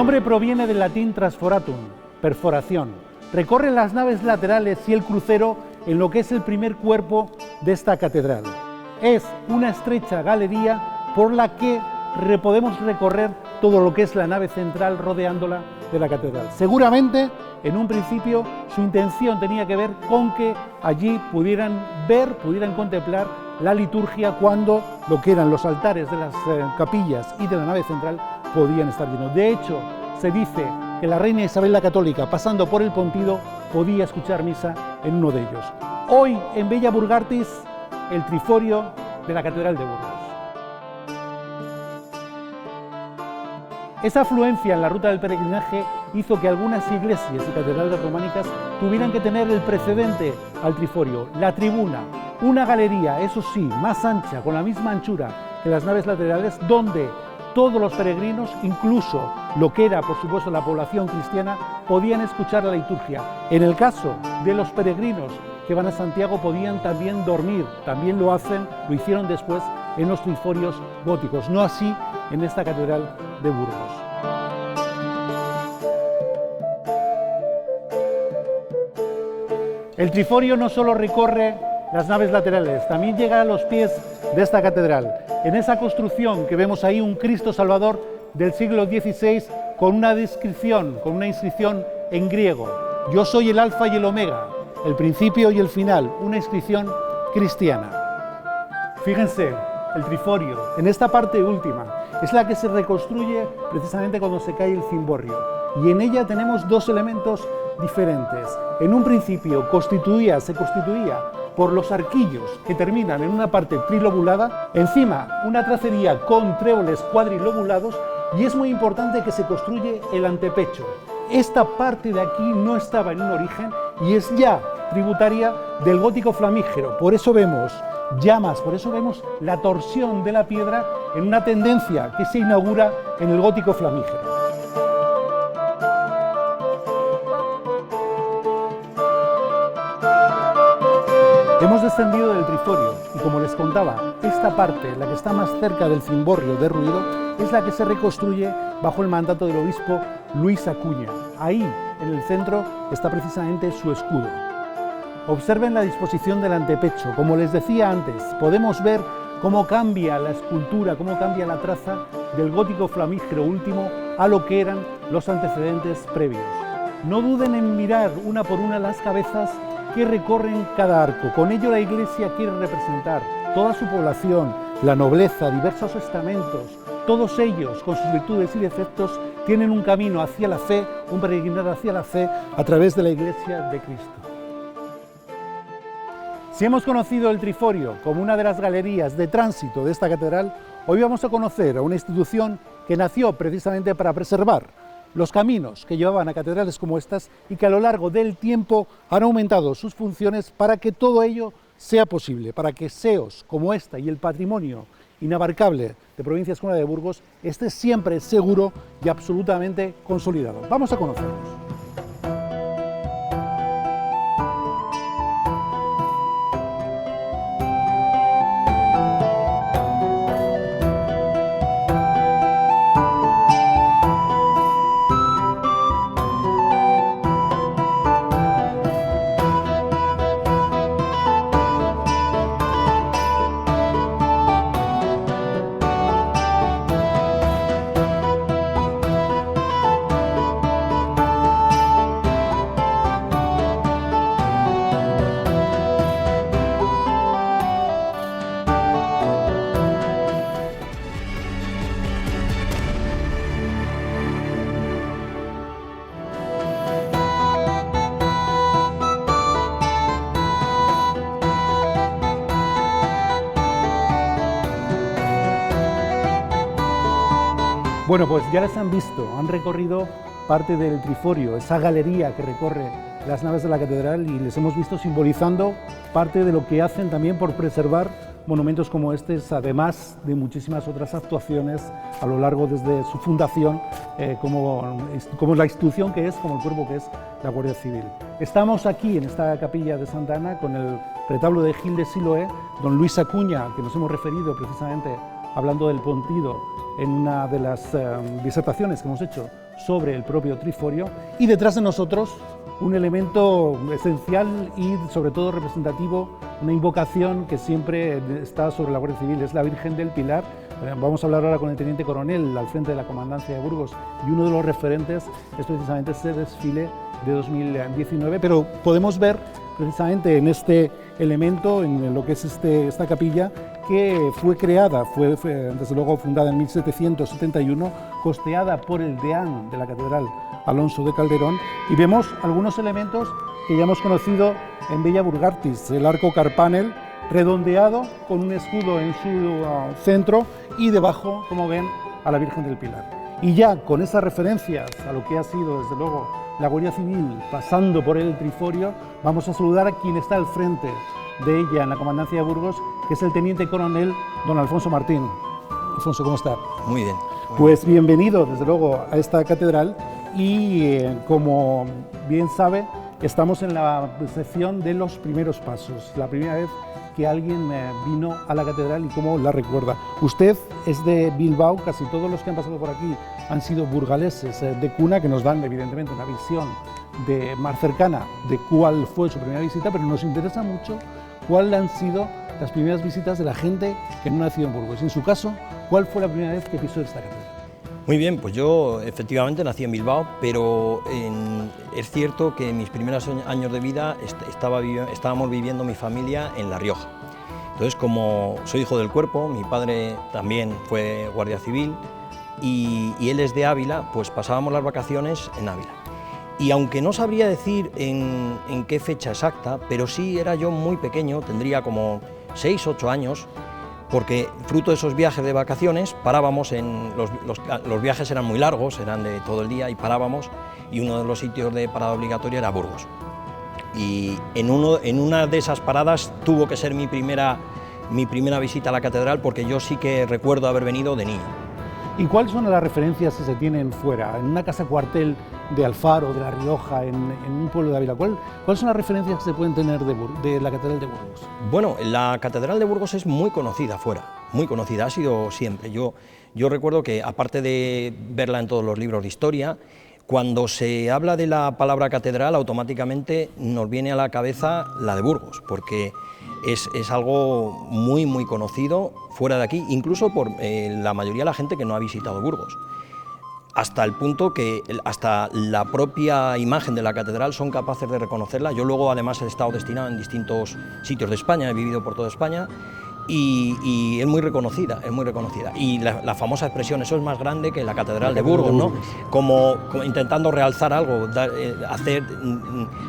nombre proviene del latín transforatum, perforación. Recorre las naves laterales y el crucero en lo que es el primer cuerpo de esta catedral. Es una estrecha galería por la que podemos recorrer todo lo que es la nave central rodeándola de la catedral. Seguramente, en un principio, su intención tenía que ver con que allí pudieran ver, pudieran contemplar la liturgia cuando lo que eran los altares de las capillas y de la nave central podían estar llenos. De hecho, se dice que la reina Isabel la Católica, pasando por el Pompido, podía escuchar misa en uno de ellos. Hoy, en Bella Burgartis, el triforio de la Catedral de Burgos. Esa afluencia en la ruta del peregrinaje hizo que algunas iglesias y catedrales románicas tuvieran que tener el precedente al triforio, la tribuna, una galería, eso sí, más ancha, con la misma anchura que las naves laterales, donde todos los peregrinos, incluso lo que era, por supuesto, la población cristiana, podían escuchar la liturgia. En el caso de los peregrinos que van a Santiago, podían también dormir, también lo hicieron después en los triforios góticos, no así en esta catedral de Burgos. El triforio no solo recorre las naves laterales, también llega a los pies de esta catedral. En esa construcción que vemos ahí, un Cristo Salvador del siglo XVI con una inscripción en griego: yo soy el alfa y el omega, el principio y el final, una inscripción cristiana. Fíjense, el triforio, en esta parte última, es la que se reconstruye precisamente cuando se cae el cimborrio, y en ella tenemos dos elementos diferentes. En un principio se constituía por los arquillos que terminan en una parte trilobulada, encima una tracería con tréboles cuadrilobulados, y es muy importante que se construye el antepecho. Esta parte de aquí no estaba en un origen y es ya tributaria del gótico flamígero, por eso vemos llamas, por eso vemos la torsión de la piedra en una tendencia que se inaugura en el gótico flamígero. Hemos descendido del triforio y, como les contaba, esta parte, la que está más cerca del cimborrio derruido, es la que se reconstruye bajo el mandato del obispo Luis Acuña. Ahí, en el centro, está precisamente su escudo. Observen la disposición del antepecho. Como les decía antes, podemos ver cómo cambia la escultura, cómo cambia la traza del gótico flamígero último a lo que eran los antecedentes previos. No duden en mirar una por una las cabezas que recorren cada arco. Con ello la Iglesia quiere representar toda su población, la nobleza, diversos estamentos. Todos ellos, con sus virtudes y defectos, tienen un camino hacia la fe, un peregrinar hacia la fe a través de la Iglesia de Cristo. Si hemos conocido el triforio como una de las galerías de tránsito de esta catedral, hoy vamos a conocer a una institución que nació precisamente para preservar los caminos que llevaban a catedrales como estas y que a lo largo del tiempo han aumentado sus funciones para que todo ello sea posible, para que SEOs como esta y el patrimonio inabarcable de provincias como la de Burgos esté siempre seguro y absolutamente consolidado. Vamos a conocerlos. Bueno, pues ya les han visto, han recorrido parte del triforio, esa galería que recorre las naves de la catedral, y les hemos visto simbolizando parte de lo que hacen también por preservar monumentos como este, además de muchísimas otras actuaciones a lo largo desde su fundación, como la institución que es, como el cuerpo que es la Guardia Civil. Estamos aquí en esta capilla de Santa Ana con el retablo de Gil de Siloé, don Luis Acuña, que nos hemos referido precisamente hablando del Pompido en una de las disertaciones que hemos hecho sobre el propio triforio, y detrás de nosotros un elemento esencial y sobre todo representativo, una invocación que siempre está sobre la Guardia Civil, es la Virgen del Pilar. Vamos a hablar ahora con el teniente coronel al frente de la comandancia de Burgos, y uno de los referentes es precisamente ese desfile de 2019, pero podemos ver precisamente en este elemento, en lo que es esta capilla, que fue creada, fue desde luego fundada en 1771, costeada por el deán de la catedral, Alonso de Calderón, y vemos algunos elementos que ya hemos conocido en Bella Burgartis, el arco carpanel redondeado con un escudo en su centro y debajo, como ven, a la Virgen del Pilar. Y ya con esas referencias a lo que ha sido, desde luego, la Guardia Civil pasando por el triforio, vamos a saludar a quien está al frente de ella en la comandancia de Burgos, que es el teniente coronel don Alfonso Martín. Alfonso, ¿cómo está? Muy bien. Pues bienvenido, desde luego, a esta catedral y, como bien sabe, estamos en la sección de los primeros pasos, la primera vez que alguien vino a la catedral y cómo la recuerda. Usted es de Bilbao, casi todos los que han pasado por aquí han sido burgaleses de cuna, que nos dan evidentemente una visión más cercana de cuál fue su primera visita, pero nos interesa mucho cuáles han sido las primeras visitas de la gente que no nació en Burgos. En su caso, ¿cuál fue la primera vez que pisó esta catedral? Muy bien, pues yo efectivamente nací en Bilbao, pero es cierto que en mis primeros años de vida estábamos viviendo mi familia en La Rioja. Entonces, como soy hijo del cuerpo, mi padre también fue guardia civil y él es de Ávila, pues pasábamos las vacaciones en Ávila. Y aunque no sabría decir en qué fecha exacta, pero sí era yo muy pequeño, tendría como 6 o 8 años, porque fruto de esos viajes de vacaciones parábamos los viajes eran muy largos, eran de todo el día, y parábamos, y uno de los sitios de parada obligatoria era Burgos. Y en una de esas paradas tuvo que ser mi primera visita a la catedral, porque yo sí que recuerdo haber venido de niño. ¿Y cuáles son las referencias que se tienen fuera? En una casa cuartel de Alfaro, de La Rioja, en un pueblo de Ávila, ¿cuáles son las referencias que se pueden tener de la Catedral de Burgos? Bueno, la Catedral de Burgos es muy conocida fuera, muy conocida, ha sido siempre. Yo recuerdo que, aparte de verla en todos los libros de historia, cuando se habla de la palabra catedral, automáticamente nos viene a la cabeza la de Burgos, porque es algo muy, muy conocido fuera de aquí, incluso por la mayoría de la gente que no ha visitado Burgos. Hasta el punto que hasta la propia imagen de la catedral son capaces de reconocerla. Yo luego además he estado destinado en distintos sitios de España, he vivido por toda España, y es muy reconocida, es muy reconocida. Y la famosa expresión, eso es más grande que la catedral de Burgos, ¿no? Como intentando realzar algo,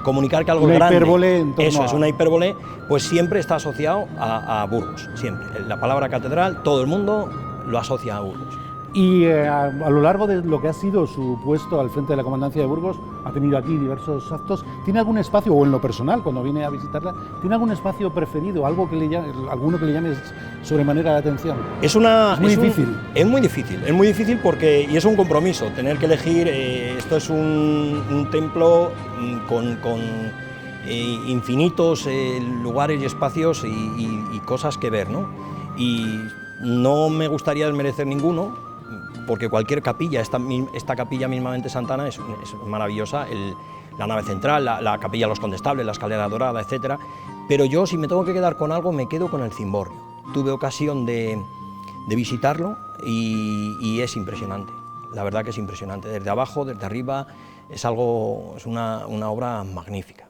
comunicar que algo es grande. Una hipérbole en torno eso es una hipérbole, pues siempre está asociado a Burgos, siempre. La palabra catedral, todo el mundo lo asocia a Burgos. Y a lo largo de lo que ha sido su puesto al frente de la comandancia de Burgos, ha tenido aquí diversos actos. ¿Tiene algún espacio, o en lo personal, cuando viene a visitarla, tiene algún espacio preferido, alguno que le llame sobremanera la atención? Es muy difícil. Es muy difícil porque, y es un compromiso, tener que elegir. Esto es un templo con infinitos lugares y espacios y cosas que ver, ¿no? Y no me gustaría desmerecer ninguno, porque cualquier capilla, esta capilla mismamente santana es maravillosa, la nave central, la capilla de los condestables, la escalera dorada, etc. Pero yo, si me tengo que quedar con algo, me quedo con el cimborrio. Tuve ocasión de visitarlo y es impresionante, la verdad que es impresionante, desde abajo, desde arriba, es una obra magnífica.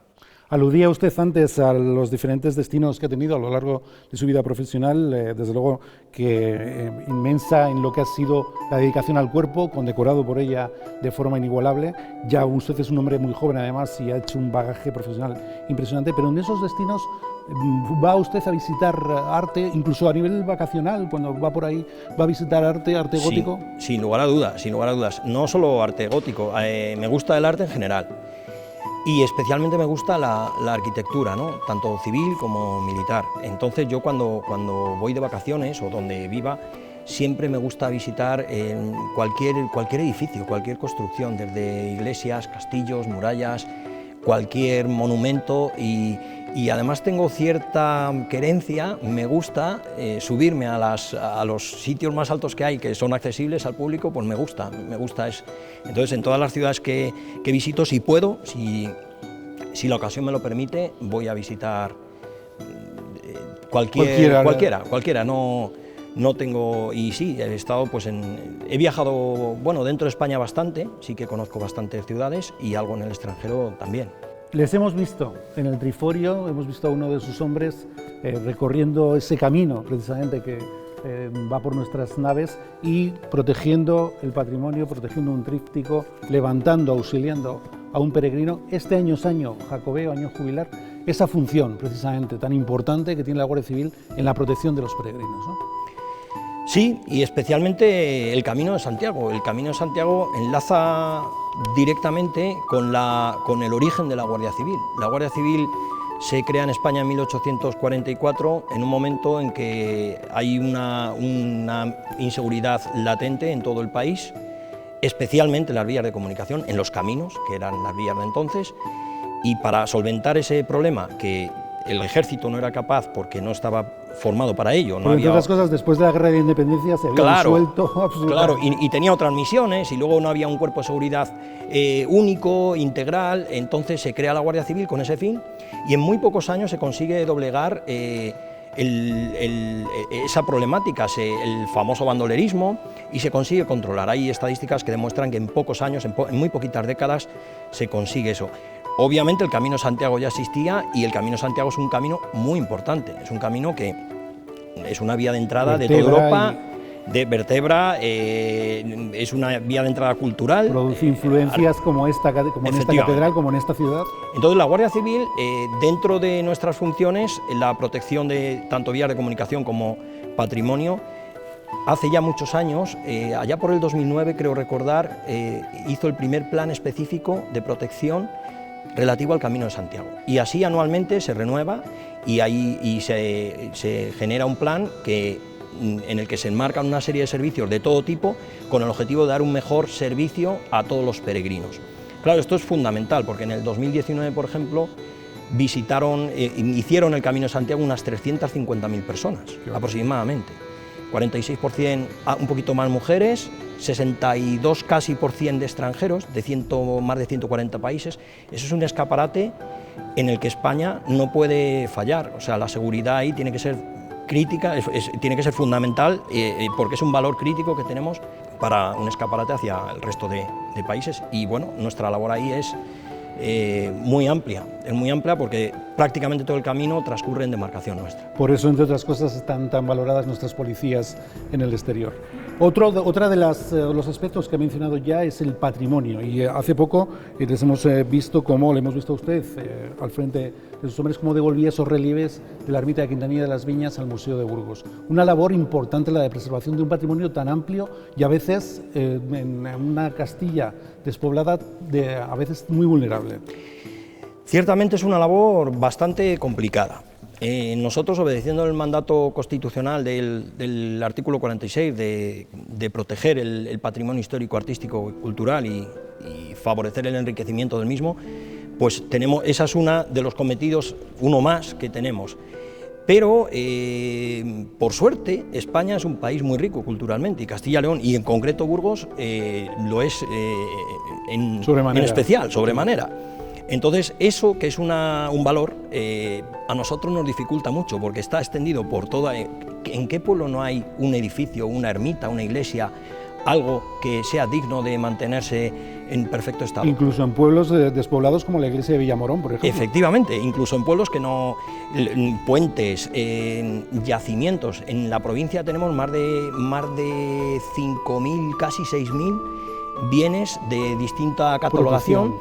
Aludía usted antes a los diferentes destinos que ha tenido a lo largo de su vida profesional, desde luego que inmensa en lo que ha sido la dedicación al cuerpo, condecorado por ella de forma inigualable. Ya usted es un hombre muy joven además y ha hecho un bagaje profesional impresionante, pero en esos destinos va usted a visitar arte, incluso a nivel vacacional, cuando va por ahí, va a visitar arte gótico. Sí, sin lugar a dudas, no solo arte gótico, me gusta el arte en general. Y especialmente me gusta la arquitectura, ¿no? Tanto civil como militar. Entonces yo cuando voy de vacaciones o donde viva, siempre me gusta visitar cualquier edificio, cualquier construcción, desde iglesias, castillos, murallas, cualquier monumento, y y además tengo cierta querencia, me gusta subirme a los sitios más altos que hay, que son accesibles al público, pues me gusta entonces en todas las ciudades que visito, si puedo, si la ocasión me lo permite, voy a visitar cualquiera, no tengo, y sí, he estado he viajado, bueno, dentro de España bastante, sí que conozco bastantes ciudades y algo en el extranjero también. Les hemos visto en el Triforio, hemos visto a uno de sus hombres recorriendo ese camino precisamente que va por nuestras naves y protegiendo el patrimonio, protegiendo un tríptico, levantando, auxiliando a un peregrino. Este año es año jacobeo, año jubilar, esa función precisamente tan importante que tiene la Guardia Civil en la protección de los peregrinos, ¿no? Sí, y especialmente el Camino de Santiago. El Camino de Santiago enlaza directamente con el origen de la Guardia Civil. La Guardia Civil se crea en España en 1844, en un momento en que hay una inseguridad latente en todo el país, especialmente en las vías de comunicación, en los caminos, que eran las vías de entonces, y para solventar ese problema, que el ejército no era capaz porque no estaba formado para ello. No había... Entre otras cosas, después de la Guerra de Independencia se había disuelto absolutamente. Claro, y tenía otras misiones, y luego no había un cuerpo de seguridad único, integral, entonces se crea la Guardia Civil con ese fin, y en muy pocos años se consigue doblegar esa problemática, el famoso bandolerismo, y se consigue controlar. Hay estadísticas que demuestran que en pocos años, en muy poquitas décadas, se consigue eso. Obviamente el Camino de Santiago ya existía, y el Camino de Santiago es un camino muy importante, es un camino que es una vía de entrada de toda Europa, vertebra, es una vía de entrada cultural. Produce influencias como en esta catedral, como en esta ciudad. Entonces la Guardia Civil, dentro de nuestras funciones, la protección de tanto vías de comunicación como patrimonio, hace ya muchos años, allá por el 2009 creo recordar, hizo el primer plan específico de protección relativo al Camino de Santiago, y así anualmente se renueva y se genera un plan en el que se enmarcan una serie de servicios de todo tipo con el objetivo de dar un mejor servicio a todos los peregrinos. Claro, esto es fundamental porque en el 2019, por ejemplo, hicieron el Camino de Santiago unas 350.000 personas, aproximadamente. 46%, un poquito más mujeres, 62 casi % de extranjeros, de más de 140 países. Eso es un escaparate en el que España no puede fallar. O sea, la seguridad ahí tiene que ser crítica, tiene que ser fundamental, porque es un valor crítico que tenemos para un escaparate hacia el resto de países. Y bueno, nuestra labor ahí es muy amplia porque prácticamente todo el camino transcurre en demarcación nuestra. Por eso, entre otras cosas, están tan valoradas nuestras policías en el exterior. Otra de los aspectos que ha mencionado ya es el patrimonio, y hace poco les hemos visto cómo, le hemos visto a usted al frente de sus hombres, cómo devolvía esos relieves de la ermita de Quintanilla de las Viñas al Museo de Burgos. Una labor importante, la de preservación de un patrimonio tan amplio y a veces en una Castilla despoblada, a veces muy vulnerable. Ciertamente es una labor bastante complicada. Nosotros, obedeciendo el mandato constitucional del artículo 46 de proteger el patrimonio histórico, artístico y cultural y favorecer el enriquecimiento del mismo, pues esa es una de los cometidos, uno más que tenemos. Pero, por suerte, España es un país muy rico culturalmente, y Castilla y León, y en concreto Burgos, lo es en especial, sobremanera. Entonces, eso, que es un valor, a nosotros nos dificulta mucho, porque está extendido por toda... ¿En qué pueblo no hay un edificio, una ermita, una iglesia, algo que sea digno de mantenerse en perfecto estado? Incluso en pueblos despoblados como la iglesia de Villamorón, por ejemplo. Efectivamente, incluso en pueblos que no... puentes, yacimientos. En la provincia tenemos más de 5.000, casi 6.000 bienes de distinta catalogación,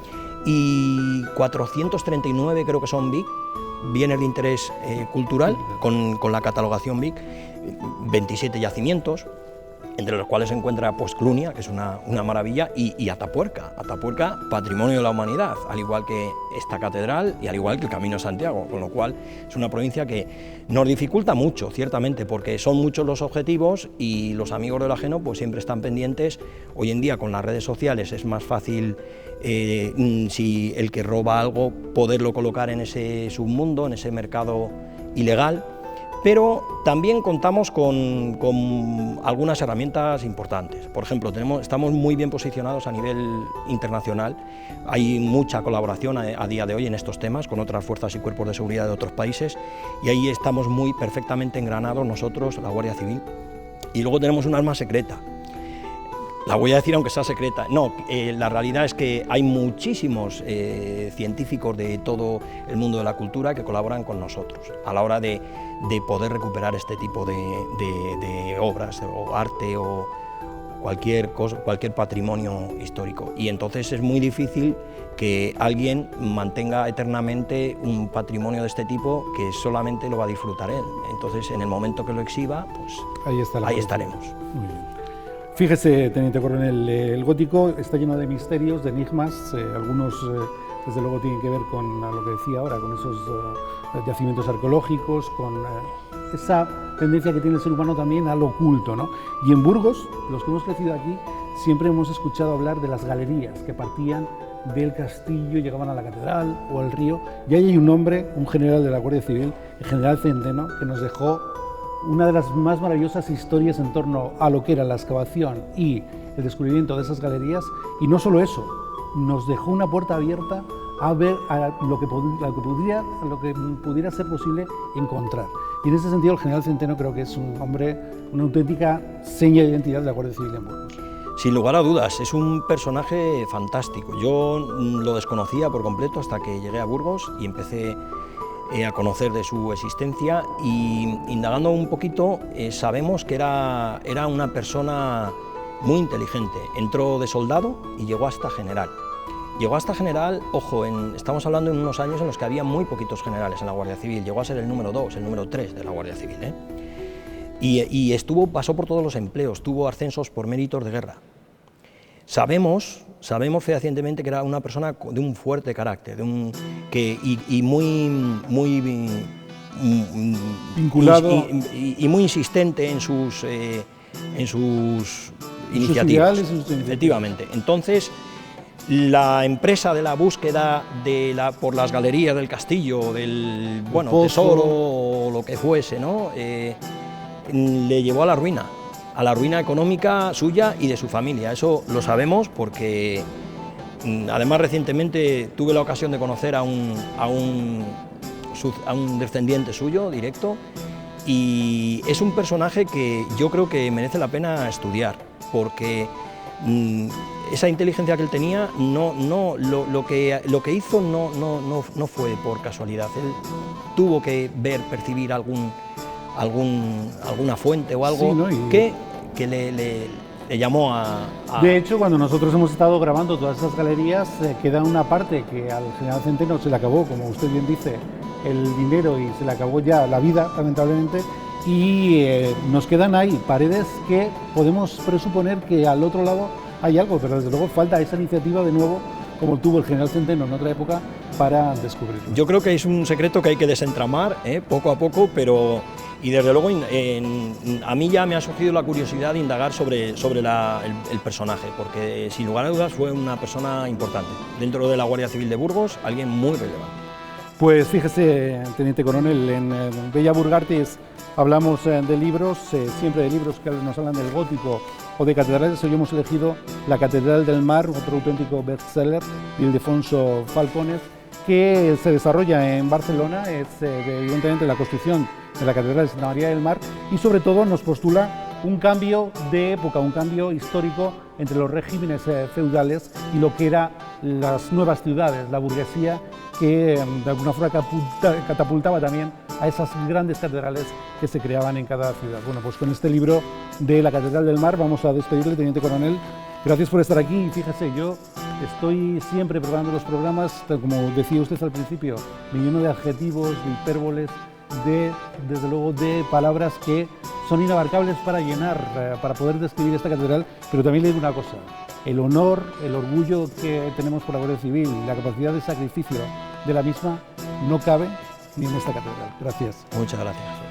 y 439 creo que son BIC, bienes de interés cultural, con la catalogación BIC, 27 yacimientos. entre los cuales se encuentra pues Clunia, que es una maravilla, y Atapuerca, patrimonio de la humanidad, al igual que esta catedral y al igual que el Camino de Santiago, con lo cual es una provincia que nos dificulta mucho, ciertamente, porque son muchos los objetivos y los amigos del ajeno pues siempre están pendientes. Hoy en día con las redes sociales es más fácil, si el que roba algo, poderlo colocar en ese submundo, en ese mercado ilegal. Pero también contamos con algunas herramientas importantes. Por ejemplo, estamos muy bien posicionados a nivel internacional. Hay mucha colaboración a día de hoy en estos temas con otras fuerzas y cuerpos de seguridad de otros países, y ahí estamos muy perfectamente engranados nosotros, la Guardia Civil. Y luego tenemos un arma secreta. La voy a decir aunque sea secreta. No, la realidad es que hay muchísimos científicos de todo el mundo de la cultura que colaboran con nosotros a la hora de poder recuperar este tipo de obras o arte o cualquier patrimonio histórico. Y entonces es muy difícil que alguien mantenga eternamente un patrimonio de este tipo que solamente lo va a disfrutar él. Entonces, en el momento que lo exhiba, pues ahí estaremos. Muy bien. Fíjese, Teniente Coronel, el gótico está lleno de misterios, de enigmas, algunos desde luego tienen que ver con lo que decía ahora, con esos yacimientos arqueológicos, con esa tendencia que tiene el ser humano también al oculto, ¿no? Y en Burgos, los que hemos crecido aquí, siempre hemos escuchado hablar de las galerías que partían del castillo, llegaban a la catedral o al río, y ahí hay un hombre, un general de la Guardia Civil, el general Centeno, que nos dejó una de las más maravillosas historias en torno a lo que era la excavación y el descubrimiento de esas galerías, y no solo eso, nos dejó una puerta abierta a ver a lo que pudiera ser posible encontrar. Y en ese sentido el general Centeno creo que es un hombre, una auténtica seña de identidad de la Guardia Civil en Burgos. Sin lugar a dudas, es un personaje fantástico. Yo lo desconocía por completo hasta que llegué a Burgos y empecé a conocer de su existencia, y indagando un poquito sabemos que era una persona muy inteligente. Entró de soldado y llegó hasta general. Ojo, estamos hablando de unos años en los que había muy poquitos generales en la Guardia Civil. Llegó a ser el número 2, el número 3 de la Guardia Civil, Y pasó por todos los empleos, tuvo ascensos por méritos de guerra. Sabemos fehacientemente que era una persona de un fuerte carácter, y muy vinculado y muy insistente en sus iniciativas. Efectivamente. Entonces, la empresa de la búsqueda por las galerías del castillo, del tesoro o lo que fuese, ¿no? Le llevó a la ruina económica suya y de su familia. Eso lo sabemos porque además recientemente tuve la ocasión de conocer a un descendiente suyo directo, y es un personaje que yo creo que merece la pena estudiar, porque esa inteligencia que él tenía, lo que hizo no fue por casualidad. Él tuvo que percibir alguna fuente o algo, sí, ¿no? que le llamó a... De hecho, cuando nosotros hemos estado grabando todas esas galerías, queda una parte que al general Centeno se le acabó, como usted bien dice, el dinero, y se le acabó ya la vida, lamentablemente, y nos quedan ahí paredes que podemos presuponer que al otro lado hay algo, pero desde luego falta esa iniciativa de nuevo, como tuvo el general Centeno en otra época, para descubrirlo. Yo creo que es un secreto que hay que desentramar poco a poco, pero... Y desde luego a mí ya me ha surgido la curiosidad de indagar sobre el personaje, porque sin lugar a dudas fue una persona importante. Dentro de la Guardia Civil de Burgos, alguien muy relevante. Pues fíjese, Teniente Coronel, en Bella Burgartis hablamos de libros, siempre de libros que nos hablan del gótico o de catedrales. Hoy hemos elegido La Catedral del Mar, otro auténtico bestseller de Ildefonso Falcones, que se desarrolla en Barcelona. Es evidentemente la construcción de la Catedral de Santa María del Mar, y sobre todo nos postula un cambio de época, un cambio histórico entre los regímenes feudales y lo que eran las nuevas ciudades, la burguesía, que de alguna forma catapultaba también a esas grandes catedrales que se creaban en cada ciudad. Bueno, pues con este libro de La Catedral del Mar vamos a despedirle, Teniente Coronel. Gracias por estar aquí, y fíjese, yo estoy siempre preparando los programas, como decía usted al principio, me lleno de adjetivos, de hipérboles, desde luego de palabras que son inabarcables para llenar, para poder describir esta catedral, pero también le digo una cosa, el honor, el orgullo que tenemos por la Guardia Civil, la capacidad de sacrificio de la misma, no cabe ni en esta catedral. Gracias. Muchas gracias.